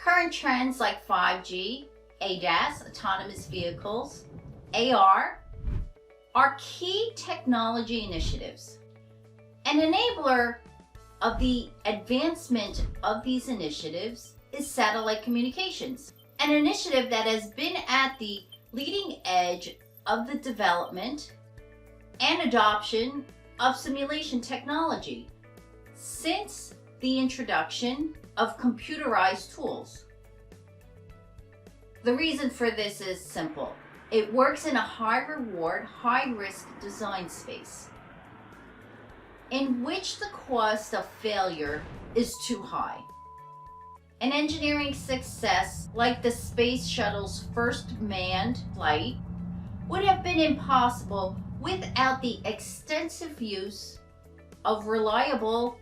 Current trends like 5G, ADAS, autonomous vehicles, AR, are key technology initiatives. An enabler of the advancement of these initiatives is satellite communications, an initiative that has been at the leading edge of the development and adoption of simulation technology since the introduction of computerized tools. The reason for this is simple. It works in a high-reward, high-risk design space in which the cost of failure is too high. An engineering success like the Space Shuttle's first manned flight would have been impossible without the extensive use of reliable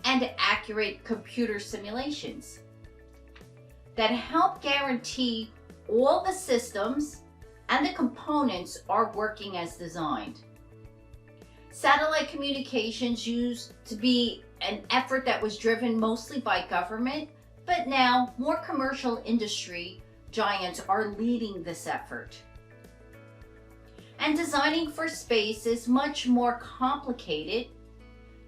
and accurate computer simulations that help guarantee all the systems and the components are working as designed. Satellite communications used to be an effort that was driven mostly by government, but now more commercial industry giants are leading this effort. And designing for space is much more complicated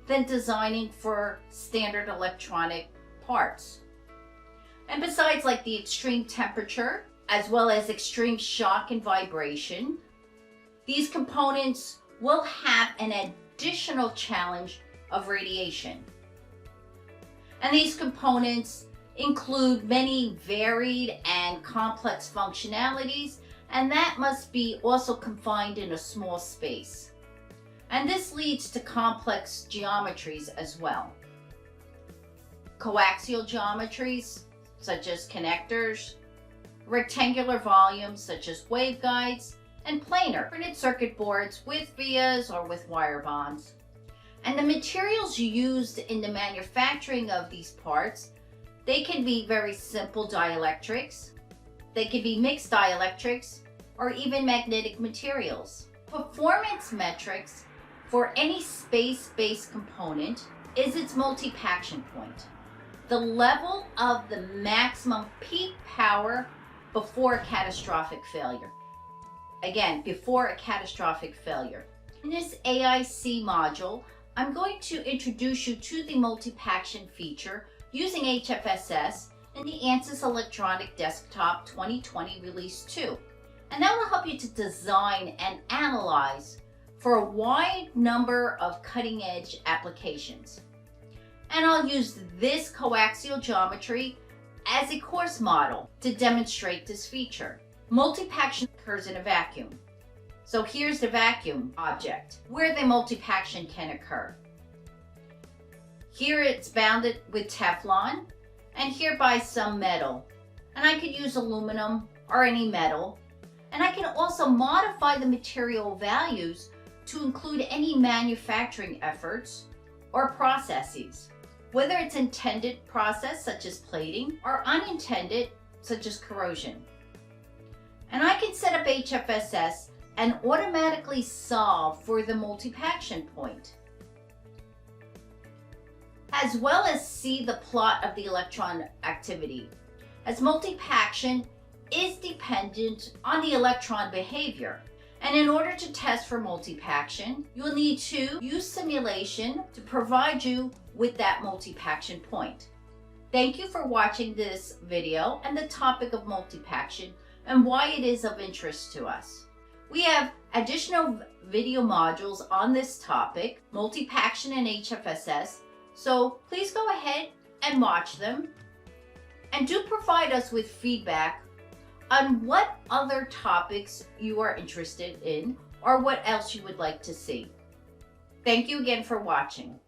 than designing for standard electronic parts. And besides like the extreme temperature, as well as extreme shock and vibration, these components will have an additional challenge of radiation. And these components include many varied and complex functionalities, and that must be also confined in a small space. And this leads to complex geometries as well. Coaxial geometries, such as connectors, rectangular volumes, such as waveguides, and planar printed circuit boards with vias or with wire bonds. And the materials used in the manufacturing of these parts, they can be very simple dielectrics, they can be mixed dielectrics, or even magnetic materials. Performance metrics for any space-based component is its multipaction point, the level of the maximum peak power before a catastrophic failure. Again, before a catastrophic failure. In this AIC module, I'm going to introduce you to the multipaction feature using HFSS in the Ansys Electronic Desktop 2020 Release 2. And that will help you to design and analyze for a wide number of cutting-edge applications. And I'll use this coaxial geometry as a course model to demonstrate this feature. Multipaction occurs in a vacuum. So here's the vacuum object where the multipaction can occur. Here it's bounded with Teflon, and here by some metal. And I could use aluminum or any metal. And I can also modify the material values to include any manufacturing efforts or processes, whether it's intended process such as plating or unintended such as corrosion. And I can set up HFSS and automatically solve for the multipaction point, as well as see the plot of the electron activity, as multipaction is dependent on the electron behavior. And in order to test for multipaction, you'll need to use simulation to provide you with that multipaction point. Thank you for watching this video and the topic of multipaction and why it is of interest to us. We have additional video modules on this topic, multipaction and HFSS, so please go ahead and watch them. And do provide us with feedback on what other topics you are interested in or what else you would like to see. Thank you again for watching.